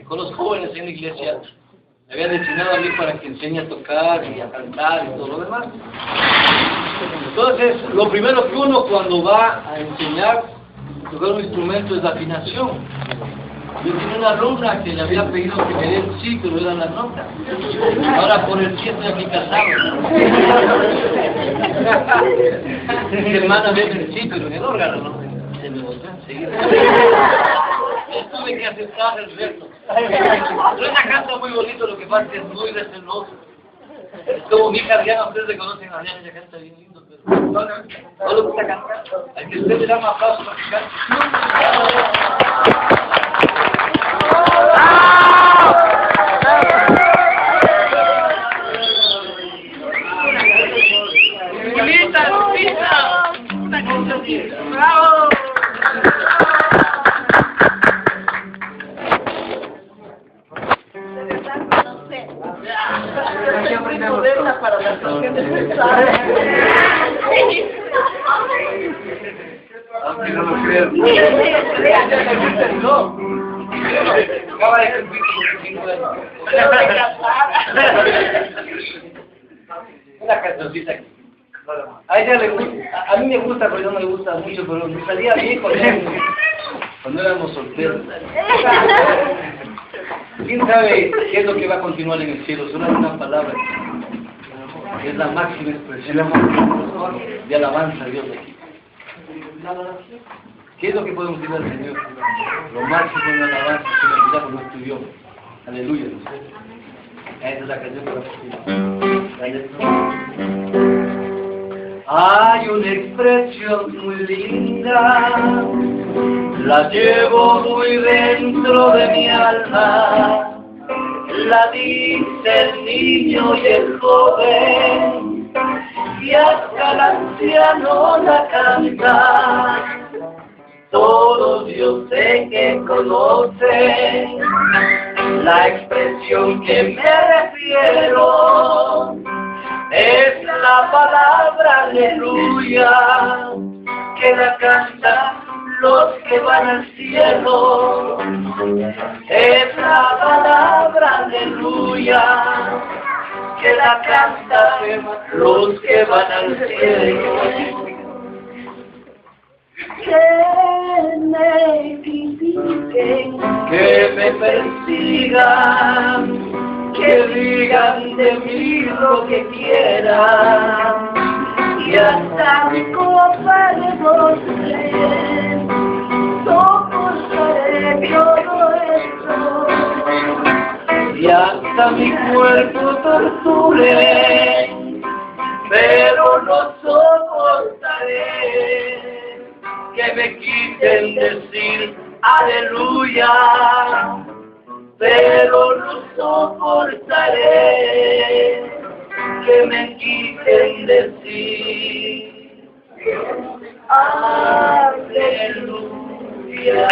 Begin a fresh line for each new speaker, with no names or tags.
con los jóvenes en la iglesia, me habían destinado a mí para que enseñe a tocar y a cantar y todo lo demás. Entonces, lo primero que uno cuando va a enseñar a tocar un instrumento es la afinación. Yo tenía una alumna que le había pedido que me diera el sí, pero eran las notas. Ahora por el sí estoy aquí casado. Mi hermana ve el sí, pero en el órgano no. Se me volvió enseguida. Tuve que aceptar el reto. Pero ella canta muy bonito, lo que pasa es que es muy receloso. Es como mi hija Diana, ustedes conocen a Diana, ella canta bien lindo, pero no le gusta cantar. Al que usted le da más aplausos para que cante. ¡Bravo! Para las canciones pensadas. Aunque no lo crean. No. Acaba de cumplir 25 años. Una cancioncita aquí. A ella le gusta, a mí me gusta, pero no me gusta mucho, pero me salía bien cuando éramos solteros. ¿Quién sabe qué es lo que va a continuar en el cielo? Solo una palabra. Es la máxima expresión de alabanza a Dios de aquí. ¿Qué es lo que podemos decir al Señor? Lo máximo en alabanza que nos olvidamos nuestro idioma. Aleluya. Esa es la canción para la hay una expresión muy linda, la llevo muy dentro de mi alma, la dice el niño y el joven, y hasta el anciano la canta. Todos yo sé que conocen la expresión que me refiero. Es la palabra aleluya, que la cantan los que van al cielo. Es la palabra aleluya, que la cantan los que van al cielo. Que me critiquen, que me persigan, que digan de mí lo que quieran, y hasta mi copa de dulce soportaré todo esto, y hasta mi cuerpo torture, pero no soportaré que me quiten decir aleluya. Pero no soportaré que me quiten decir aleluya.